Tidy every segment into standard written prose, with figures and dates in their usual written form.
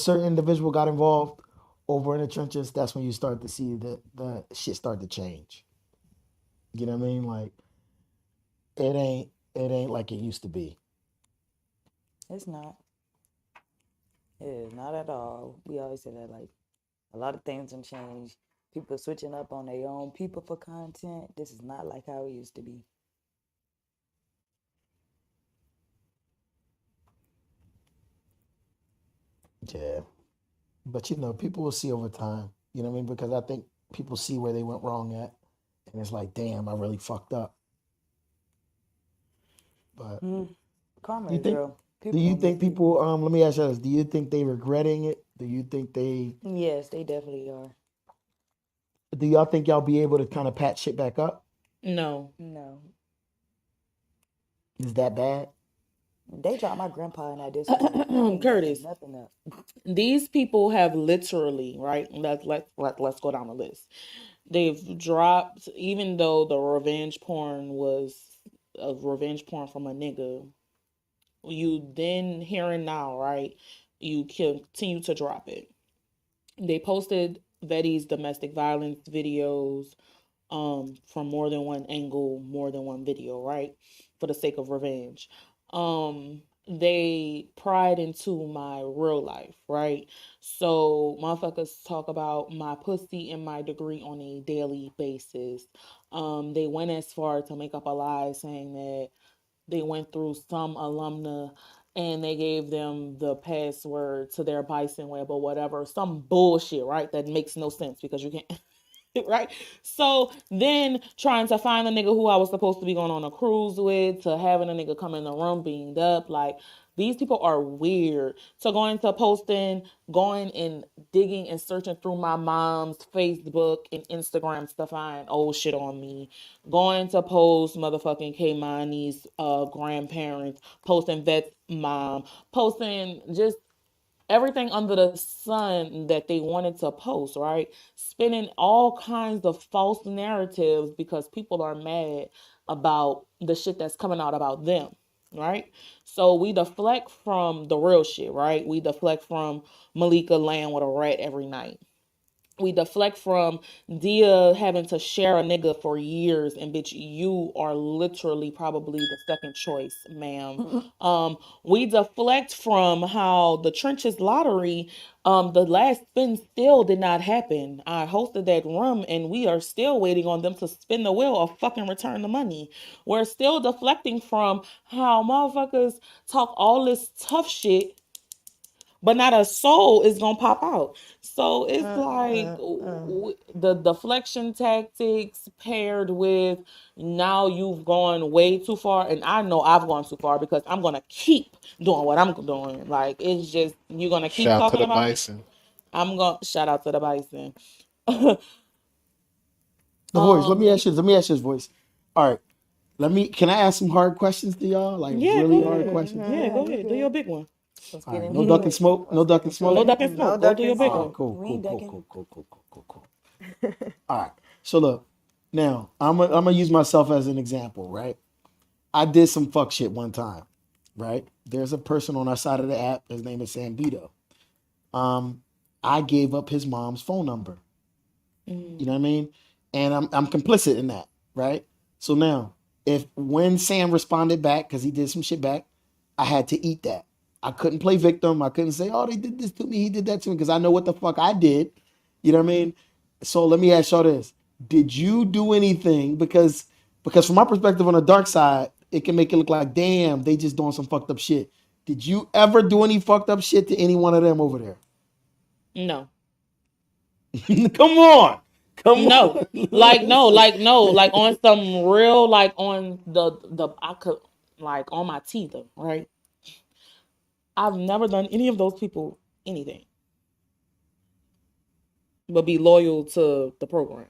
certain individual got involved over in the trenches, that's when you start to see the shit start to change. You know what I mean? Like it ain't like it used to be. It's not. It is not at all. We always say that, like, a lot of things have changed. People switching up on their own people for content. This is not like how it used to be. Yeah. But people will see over time. You know what I mean? Because I think people see where they went wrong at, and it's like, damn, I really fucked up. But Mm. Karma do you is think? real. Do People you gonna think get you. people? Let me ask you this: do you think they regretting it? Do you think they? Yes, they definitely are. Do y'all think y'all be able to kind of patch shit back up? No. No. Is that bad? They dropped my grandpa in that Discord. They ain't messing Curtis, nothing up. these people have literally, right? Let's go down the list. They've dropped, even though the revenge porn was a revenge porn from a nigga, you then here and now, right? You continue to drop it. They posted Vetti's domestic violence videos from more than one angle, more than one video, right? For the sake of revenge. They pried into my real life, right? So motherfuckers talk about my pussy and my degree on a daily basis. They went as far to make up a lie saying that they went through some alumna and they gave them the password to their Bison web or whatever. Some bullshit, right? That makes no sense because you can't right? So then trying to find a nigga who I was supposed to be going on a cruise with, to having a nigga come in the room beamed up, like these people are weird. So going to posting, going and digging and searching through my mom's Facebook and Instagram to find old shit on me. Going to post motherfucking K Money's grandparents, posting Vet's mom, posting just everything under the sun that they wanted to post, right? Spinning all kinds of false narratives because people are mad about the shit that's coming out about them, right? So we deflect from the real shit, right? We deflect from Malika laying with a rat every night. We deflect from Dia having to share a nigga for years, and bitch, you are literally probably the second choice, ma'am. We deflect from how the trenches lottery, the last spin still did not happen. I hosted that room, and we are still waiting on them to spin the wheel or fucking return the money. We're still deflecting from how motherfuckers talk all this tough shit but not a soul is gonna pop out. So it's like the deflection tactics paired with now you've gone way too far, and I know I've gone too far because I'm gonna keep doing what I'm doing. Like it's just you're gonna keep Shout to talking the about me. bison. I'm gonna shout out to the bison. The voice. Let me um, ask you. Let me ask you this voice. All right. Let me. Can I ask some hard questions to y'all? Like yeah, really go hard ahead. questions. Yeah, Yeah, go you ahead. Do your good. big one. Let's All get right. No into duck and it. smoke. No Let's duck get and into No smoke. it. duck and No smoke. Go do your ducking big All right. one. smoke. Cool. We Cool. ain't Cool. ducking. Cool. Cool. Cool. Cool. Cool. Cool. All right. So look. Now I'm gonna use myself as an example, right? I did some fuck shit one time, right? There's a person on our side of the app. His name is Sambito. Um, I gave up his mom's phone number. You Mm. know what I mean? And I'm complicit in that, right? So now, if when Sam responded back because he did some shit back, I had to eat that. I couldn't play victim. I couldn't say, "Oh, they did this to me. He did that to me," because I know what the fuck I did. You know what I mean? So let me ask y'all this: did you do anything? Because from my perspective on the dark side, it can make it look like, damn, they just doing some fucked up shit. Did you ever do any fucked up shit to any one of them over there? No. Come on. Come No, on. like no, Listen. like no, like on some real, like on the I could like on my teeth, right? I've never done any of those people anything but be loyal to the program.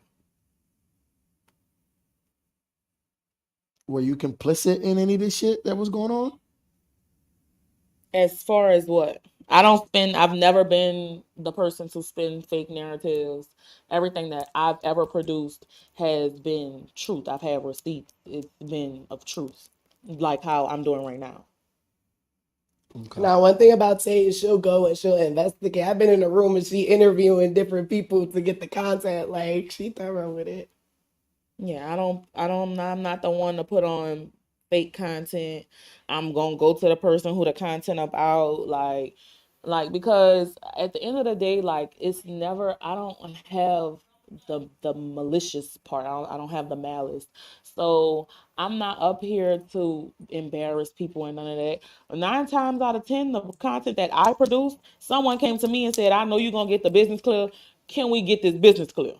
Were you complicit in any of this shit that was going on? As far as what I don't spend, I've never been the person to spin fake narratives. Everything that I've ever produced has been truth. I've had receipts. It's been of truth, like how I'm doing right now. Okay. Now, one thing about Tay is she'll go and she'll investigate. I've been in a room and she interviewing different people to get the content. Like, she thorough with it. Yeah, I'm not the one to put on fake content. I'm gonna go to the person who the content about, because at the end of the day, like it's never. I don't have the malicious part. I don't have the malice. So I'm not up here to embarrass people and none of that. 9 times out of 10, the content that I produce, someone came to me and said, "I know you're gonna get the business clear. Can we get this business clear?"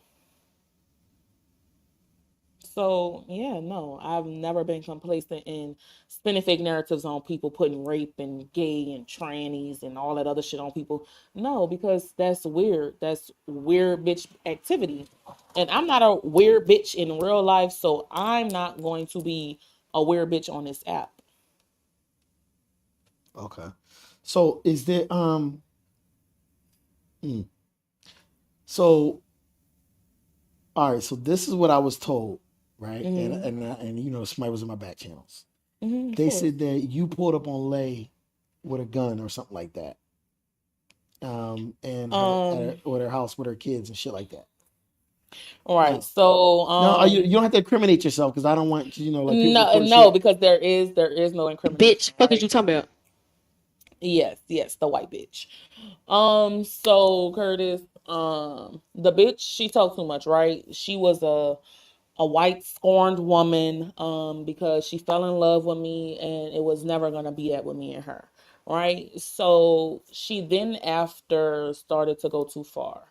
So yeah, no, I've never been complacent in spinning fake narratives on people, putting rape and gay and trannies and all that other shit on people. No, because that's weird. That's weird bitch activity. And I'm not a weird bitch in real life, so I'm not going to be a weird bitch on this app. Okay. So is there hmm. So all right, so this is what I was told, right? Mm-hmm. And you know, somebody was in my back channels. Mm-hmm, of They course. said that you pulled up on Lay with a gun or something like that. And Um, or their house with her kids and shit like that. all right. Now, So no, you don't have to incriminate yourself because I don't want you know like people no, put no, shit. because there is no incrimination, Bitch, fuck is right? you talking about? Yes, the white bitch. So Curtis, the bitch, she talked too much, right? She was a white scorned woman, because she fell in love with me and it was never gonna be that with me and her, right? So she then after started to go too far.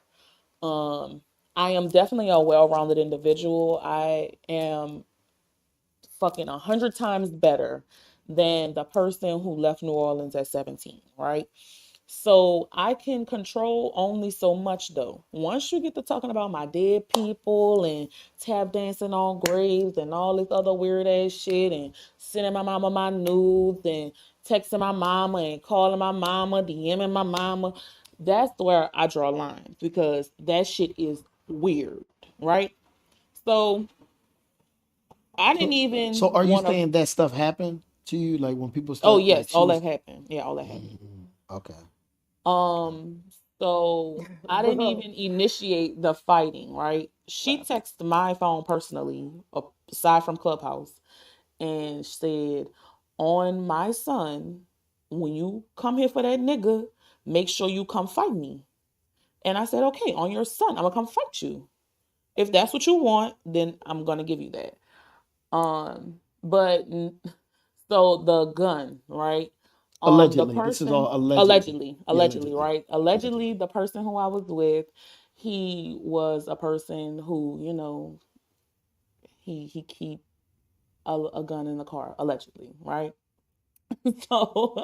Um, I am definitely a well-rounded individual. I am fucking 100 times better than the person who left New Orleans at 17, right? So I can control only so much though. Once you get to talking about my dead people and tap dancing on graves and all this other weird ass shit and sending my mama my nudes and texting my mama and calling my mama, DMing my mama, that's where I draw lines because that shit is weird, right? So I didn't So so even are you want to. saying that stuff happened to you like when people Oh start yes, like she all that was happened. Yeah, all that happened. mm, okay. Okay. Um, so I didn't even initiate the fighting, right? She texted my phone personally, aside from Clubhouse, and said, "On my son, when you come here for that nigga, make sure you come fight me." And I said, "Okay, on your son, I'm gonna come fight you. If that's what you want, then I'm gonna give you that." But so the gun, right? The Allegedly. This is person all allegedly. Yeah, allegedly, allegedly. right? Allegedly. Allegedly, the person who I was with, he was a person who, he keep a gun in the car, allegedly, right? So,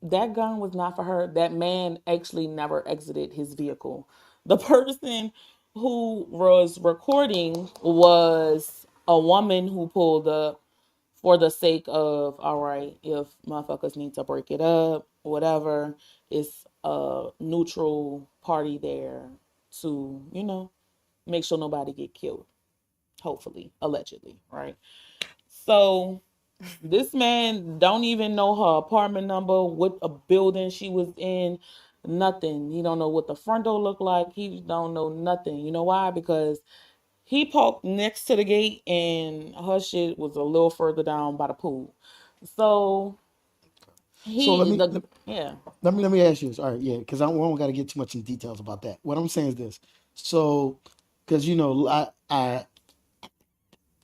that gun was not for her. That man actually never exited his vehicle. The person who was recording was a woman who pulled up for the sake of, all right, if motherfuckers need to break it up, whatever, it's a neutral party there to, make sure nobody get killed, hopefully, allegedly, right? So this man don't even know her apartment number, what a building she was in, nothing. He don't know what the front door looked like. He don't know nothing. You know why? Because he parked next to the gate and her shit was a little further down by the pool. So So he the yeah. let me ask you this. All right, yeah, because I don't got to get too much in details about that. What I'm saying is this. So, because you know, I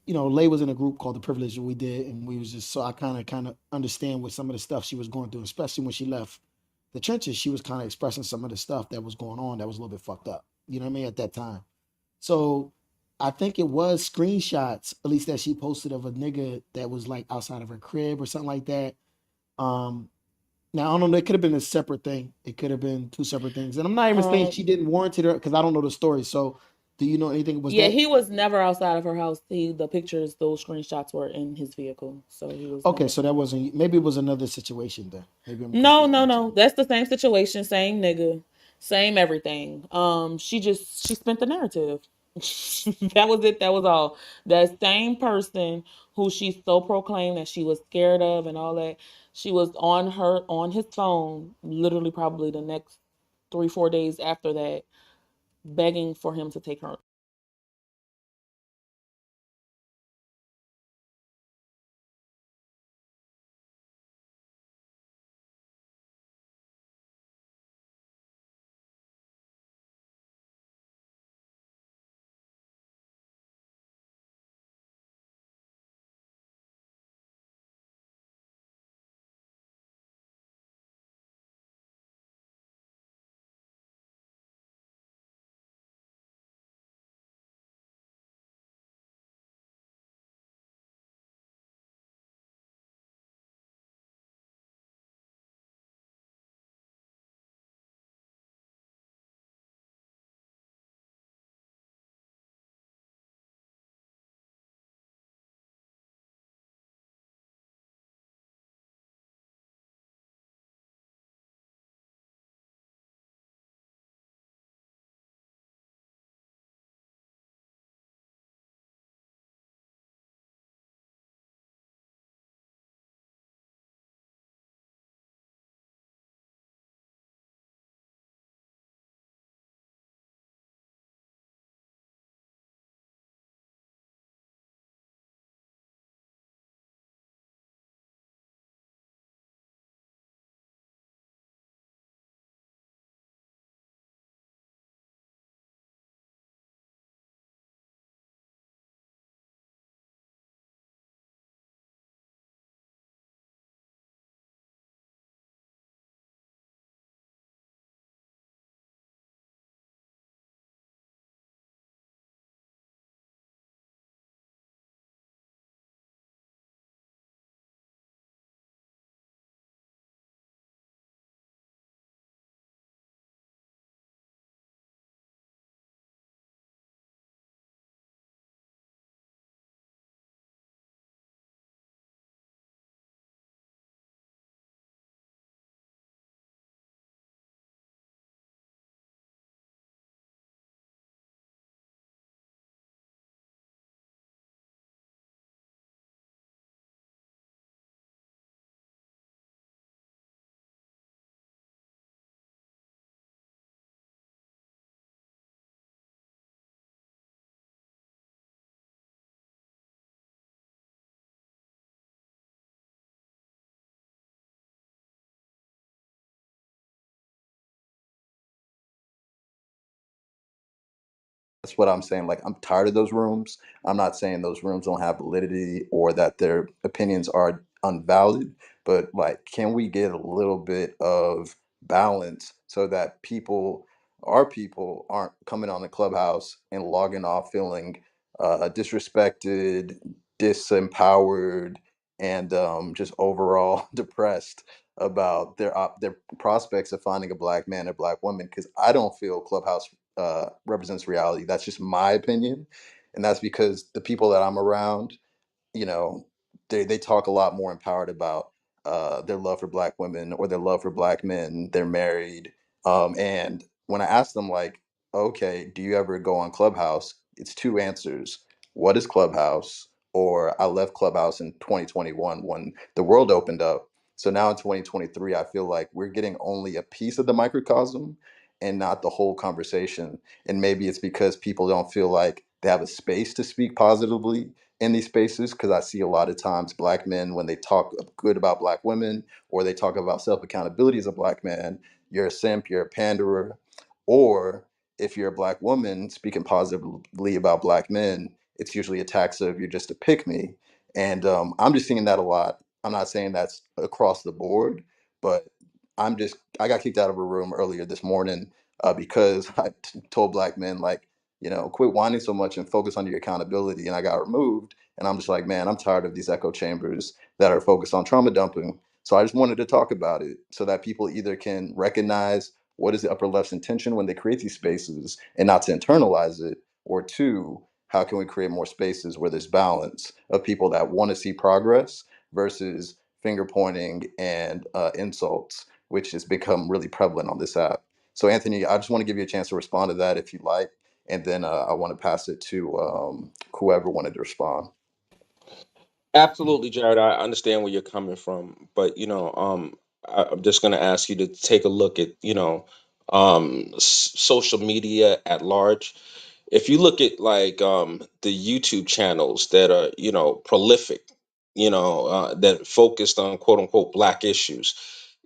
you know, Lay was in a group called the Privilege that we did, and we was just so I kind of understand what some of the stuff she was going through, especially when she left the trenches. She was kind of expressing some of the stuff that was going on that was a little bit fucked up. You know what I mean at that time. So I think it was screenshots, at least that she posted of a nigga that was like outside of her crib or something like that. Um, Now I don't know. It could have been a separate thing. It could have been two separate things. And I'm not even saying she Um didn't warrant it because I don't know the story. So, do you know anything? Was yeah, that he was never outside of her house. The pictures, those screenshots were in his vehicle. So he was okay? never. So that wasn't. Maybe it was another situation then. Maybe I'm No, confusing no, the two. no. That's the same situation, same nigga, same everything. She spent the narrative. That was it. That was all. That same person who she so proclaimed that she was scared of and all that. She was on his phone, literally probably the next 3-4 days after that, begging for him to take her. That's what I'm saying. Like, I'm tired of those rooms. I'm not saying those rooms don't have validity or that their opinions are unvalid, but like, can we get a little bit of balance so that our people, aren't coming on the clubhouse and logging off feeling disrespected, disempowered, and just overall depressed about their prospects of finding a black man or black woman? Because I don't feel Clubhouse represents reality. That's just my opinion, and that's because the people that I'm around, you know, they talk a lot more empowered about their love for black women or their love for black men. They're married, and when I ask them, like, okay, do you ever go on Clubhouse? It's two answers. What is Clubhouse? Or I left Clubhouse in 2021 when the world opened up. So now in 2023, I feel like we're getting only a piece of the microcosm and not the whole conversation. And maybe it's because people don't feel like they have a space to speak positively in these spaces, because I see a lot of times black men, when they talk good about black women or they talk about self accountability as a black man, you're a simp, you're a panderer. Or if you're a black woman speaking positively about black men, it's usually attacks of you're just a pick me. And I'm just seeing that a lot. I'm not saying that's across the board, but I got kicked out of a room earlier this morning because told black men, like, quit whining so much and focus on your accountability. And I got removed. And I'm just like, man, I'm tired of these echo chambers that are focused on trauma dumping. So I just wanted to talk about it so that people either can recognize what is the upper left's intention when they create these spaces and not to internalize it, or two, how can we create more spaces where there's balance of people that want to see progress versus finger pointing and insults, which has become really prevalent on this app. So, Anthony, I just want to give you a chance to respond to that if you like, and then I want to pass it to whoever wanted to respond. Absolutely, Jared. I understand where you're coming from, but I'm just going to ask you to take a look at social media at large. If you look at like the YouTube channels that are prolific, that focused on quote unquote black issues,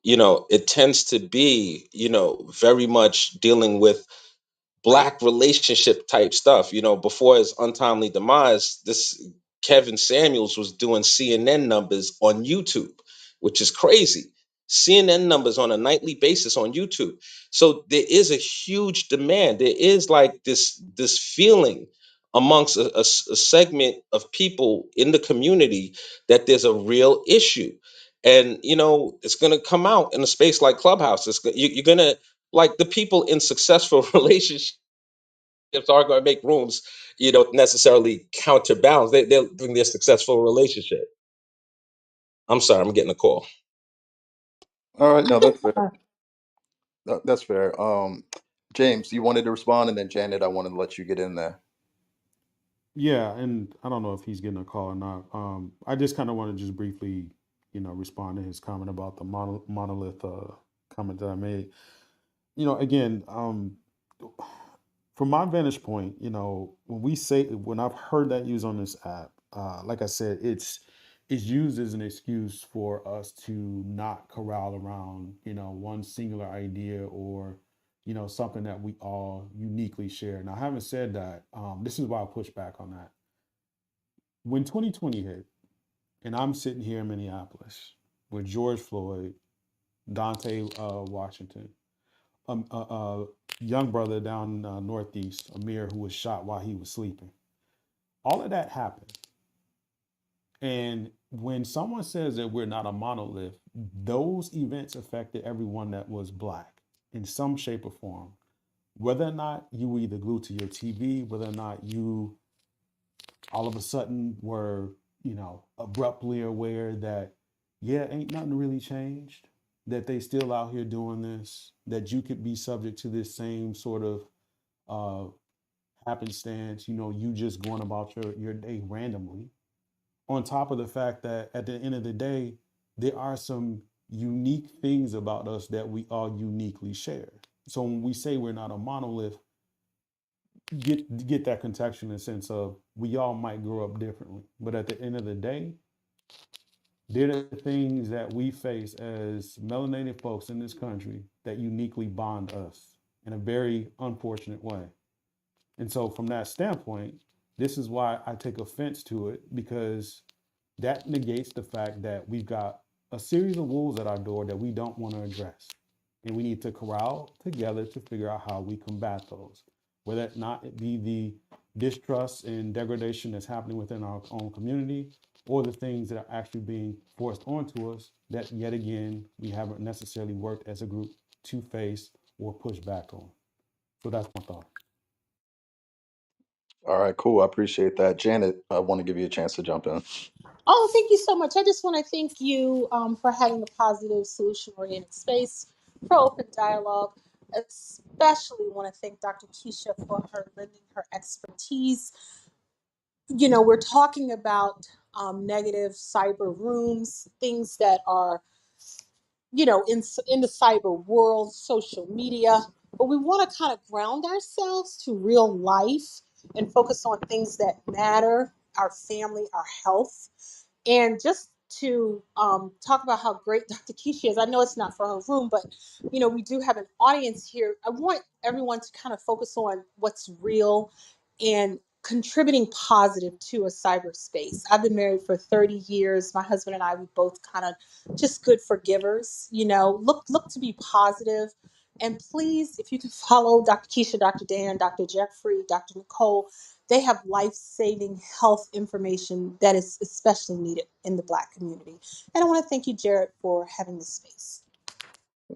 it tends to be very much dealing with black relationship type stuff. Before his untimely demise, this Kevin Samuels was doing CNN numbers on YouTube, which is crazy. CNN numbers on a nightly basis on YouTube. So there is a huge demand. There is like this feeling amongst a segment of people in the community that there's a real issue. And it's going to come out in a space like Clubhouse. You're going to, like, the people in successful relationships are going to make rooms, necessarily counterbalance. They're doing their successful relationship. I'm sorry, I'm getting a call. All right, no, that's fair. That's fair. James, you wanted to respond, and then Janet, I wanted to let you get in there. Yeah, and I don't know if he's getting a call or not. I just kind of want to just briefly, respond to his comment about the monolith comment that I made. Again, from my vantage point, when I've heard that used on this app, like I said, it's used as an excuse for us to not corral around, one singular idea or, something that we all uniquely share. Now, having said that, this is why I push back on that. When 2020 hit, and I'm sitting here in Minneapolis with George Floyd, Dante Washington, a young brother down northeast, Amir, who was shot while he was sleeping. All of that happened. And when someone says that we're not a monolith, those events affected everyone that was black in some shape or form. Whether or not you were either glued to your TV, whether or not you all of a sudden were, abruptly aware that, yeah, ain't nothing really changed, that they still out here doing this, that you could be subject to this same sort of uh, happenstance, you just going about your day randomly. On top of the fact that at the end of the day, there are some unique things about us that we all uniquely share. So when we say we're not a monolith, get that contextual in the sense of we all might grow up differently, but at the end of the day, they're the things that we face as melanated folks in this country that uniquely bond us in a very unfortunate way. And so, from that standpoint, this is why I take offense to it, because that negates the fact that we've got a series of wolves at our door that we don't want to address. And we need to corral together to figure out how we combat those, whether or not it be the distrust and degradation that's happening within our own community, or the things that are actually being forced onto us that, yet again, we haven't necessarily worked as a group to face or push back on. So that's my thought. All right, cool. I appreciate that. Janet, I want to give you a chance to jump in. Oh, thank you so much. I just want to thank you for having a positive, solution-oriented space for open dialogue. Especially want to thank Dr. Keisha for her lending her expertise. We're talking about negative cyber rooms, things that are in the cyber world, social media, but we want to kind of ground ourselves to real life and focus on things that matter, our family, our health. And just to talk about how great Dr. Keisha is, I know it's not for her room, but we do have an audience here. I want everyone to kind of focus on what's real and contributing positive to a cyberspace. I've been married for 30 years. My husband and I, we both kind of just good forgivers. Look to be positive. And please, if you can follow Dr. Keisha, Dr. Dan, Dr. Jeffrey, Dr. Nicole, they have life-saving health information that is especially needed in the Black community. And I want to thank you, Jared, for having this space.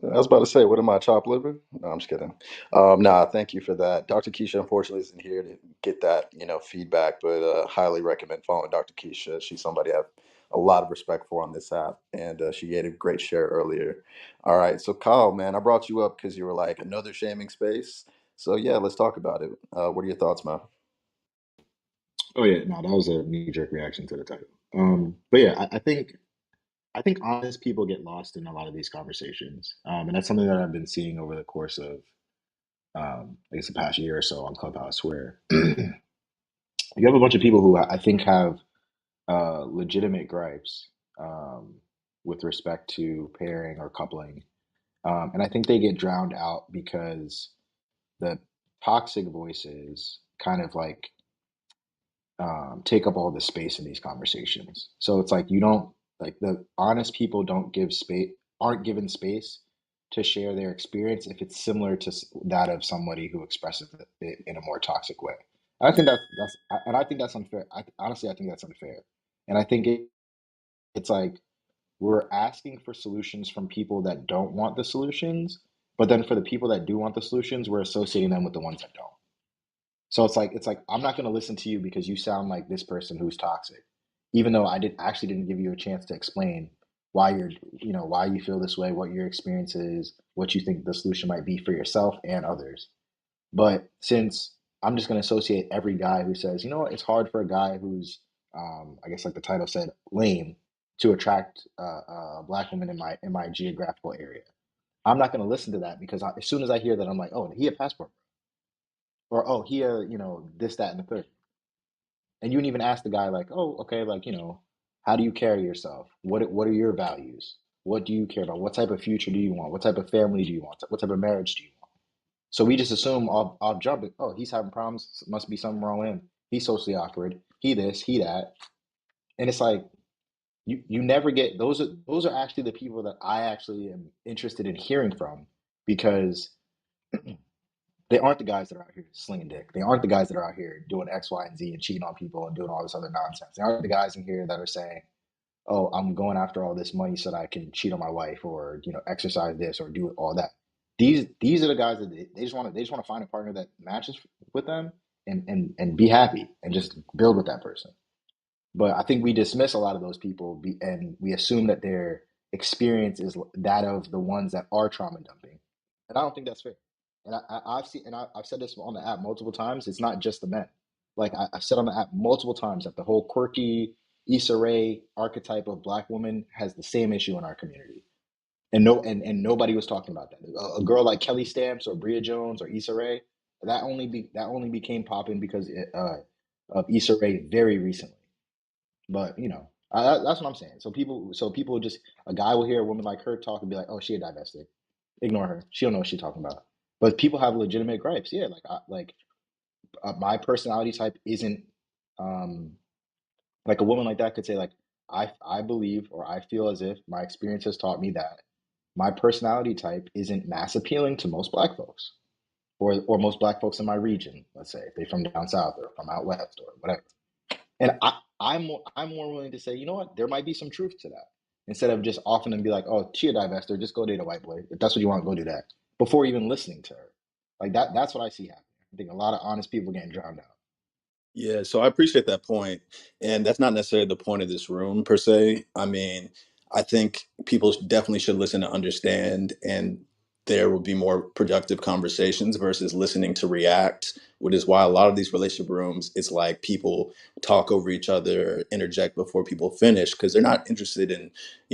I was about to say, what am I, chopped liver? No, I'm just kidding. Nah, thank you for that. Dr. Keisha, unfortunately, isn't here to get that, feedback, but highly recommend following Dr. Keisha. She's somebody I have a lot of respect for on this app, and she gave a great share earlier. All right, so Kyle, man, I brought you up because you were like, another shaming space. So yeah, let's talk about it. What are your thoughts, man? Oh yeah, no, that was a knee jerk reaction to the title. But yeah, I think honest people get lost in a lot of these conversations, and that's something that I've been seeing over the course of I guess the past year or so on Clubhouse, where you have a bunch of people who I think have legitimate gripes with respect to pairing or coupling, and I think they get drowned out because the toxic voices kind of like take up all the space in these conversations. So it's like you don't like the honest people don't give space, aren't given space to share their experience if it's similar to that of somebody who expresses it in a more toxic way. I think and I think that's unfair. Honestly, I think that's unfair, and I think it's like we're asking for solutions from people that don't want the solutions, but then for the people that do want the solutions, we're associating them with the ones that don't. So it's like I'm not going to listen to you because you sound like this person who's toxic, even though I didn't give you a chance to explain why why you feel this way, what your experience is, what you think the solution might be for yourself and others. But since I'm just going to associate every guy who says, you know what, it's hard for a guy who's, I guess like the title said, lame, to attract a black woman in my geographical area. I'm not going to listen to that because as soon as I hear that, I'm like, oh, he a passport, or oh, he a this, that, and the third. And you didn't even ask the guy like, oh, okay, like how do you carry yourself? What are your values? What do you care about? What type of future do you want? What type of family do you want? What type of marriage do you want? So we just assume I'll jump it. Oh, he's having problems. Must be something wrong with him. He's socially awkward. He this, he that. And it's like you never get those are actually the people that I actually am interested in hearing from because they aren't the guys that are out here slinging dick. They aren't the guys that are out here doing X, Y, and Z and cheating on people and doing all this other nonsense. They aren't the guys in here that are saying, "Oh, I'm going after all this money so that I can cheat on my wife or exercise this or do all that." These are the guys that they just want to find a partner that matches with them and be happy and just build with that person. But I think we dismiss a lot of those people and we assume that their experience is that of the ones that are trauma dumping. And I don't think that's fair. And I've seen, and I've said this on the app multiple times. It's not just the men. Like I've said on the app multiple times that the whole quirky Issa Rae archetype of black woman has the same issue in our community. And nobody was talking about that. A girl like Kelly Stamps or Bria Jones or Issa Rae, that only became popping because of Issa Rae very recently. But that's what I'm saying. So people just a guy will hear a woman like her talk and be like, "Oh, she a divested. Ignore her. She don't know what she's talking about." But people have legitimate gripes. Yeah, my personality type isn't like a woman like that could say like I believe or I feel as if my experience has taught me that my personality type isn't mass appealing to most black folks or most black folks in my region. Let's say if they're from down south or from out west or whatever. And I'm more willing to say, you know what, there might be some truth to that. Instead of just offering and be like, oh, she a divester, just go date a white boy. If that's what you want, go do that. Before even listening to her. Like that's what I see happening. I think a lot of honest people getting drowned out. Yeah, so I appreciate that point, and that's not necessarily the point of this room per se. I mean, I think people definitely should listen to understand, and there will be more productive conversations versus listening to react, which is why a lot of these relationship rooms, it's like people talk over each other, interject before people finish, because they're not interested in,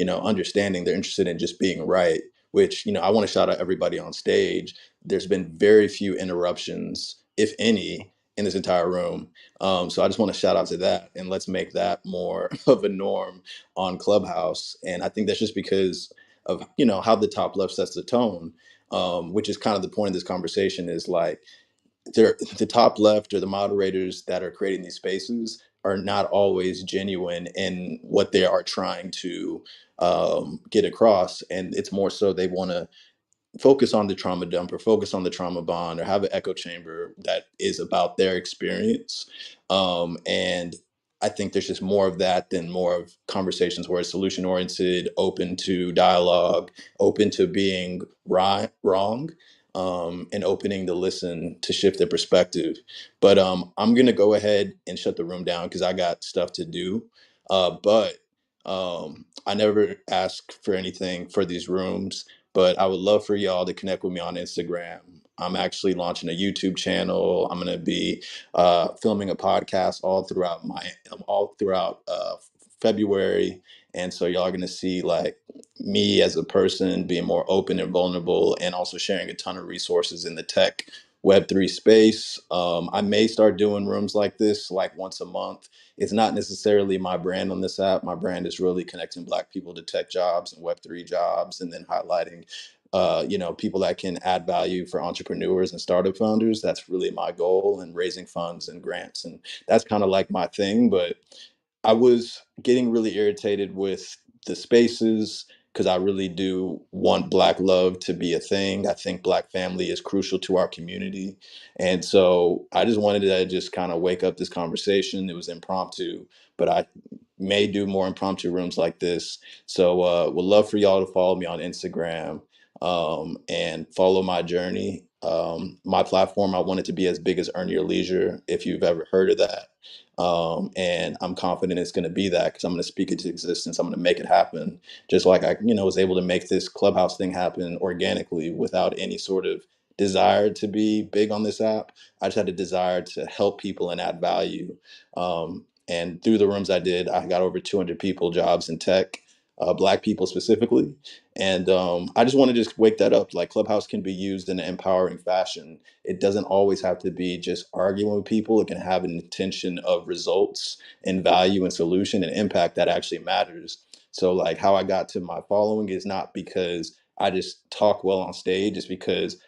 understanding. They're interested in just being right, which, I want to shout out everybody on stage. There's been very few interruptions, if any, in this entire room. So I just want to shout out to that, and let's make that more of a norm on Clubhouse. And I think that's just because of how the top left sets the tone, which is kind of the point of this conversation. Is like the top left or the moderators that are creating these spaces are not always genuine in what they are trying to get across, and it's more so they want to focus on the trauma dump or focus on the trauma bond or have an echo chamber that is about their experience. And I think there's just more of that than more of conversations where it's solution oriented, open to dialogue, open to being right, wrong, and opening to listen to shift their perspective. But I'm going to go ahead and shut the room down because I got stuff to do. But I never ask for anything for these rooms, but I would love for y'all to connect with me on Instagram. I'm actually launching a YouTube channel. I'm going to be filming a podcast all throughout February. And so y'all are going to see like me as a person being more open and vulnerable, and also sharing a ton of resources in the tech Web3 space. I may start doing rooms like this like once a month. It's not necessarily my brand on this app. My brand is really connecting Black people to tech jobs and Web3 jobs, and then highlighting people that can add value for entrepreneurs and startup founders. That's really my goal, and raising funds and grants. And that's kind of like my thing. But I was getting really irritated with the spaces, because I really do want Black love to be a thing. I think Black family is crucial to our community. And so I just wanted to just kind of wake up this conversation. It was impromptu, but I may do more impromptu rooms like this. So would love for y'all to follow me on Instagram, and follow my journey. My platform, I want it to be as big as Earn Your Leisure, if you've ever heard of that. And I'm confident it's going to be that, because I'm going to speak it to existence. I'm going to make it happen, just like I was able to make this Clubhouse thing happen organically without any sort of desire to be big on this app. I just had a desire to help people and add value. And through the rooms I did, I got over 200 people jobs in tech, Black people specifically. And I just want to just wake that up. Like, Clubhouse can be used in an empowering fashion. It doesn't always have to be just arguing with people. It can have an intention of results and value and solution and impact that actually matters. So like how I got to my following is not because I just talk well on stage. It's because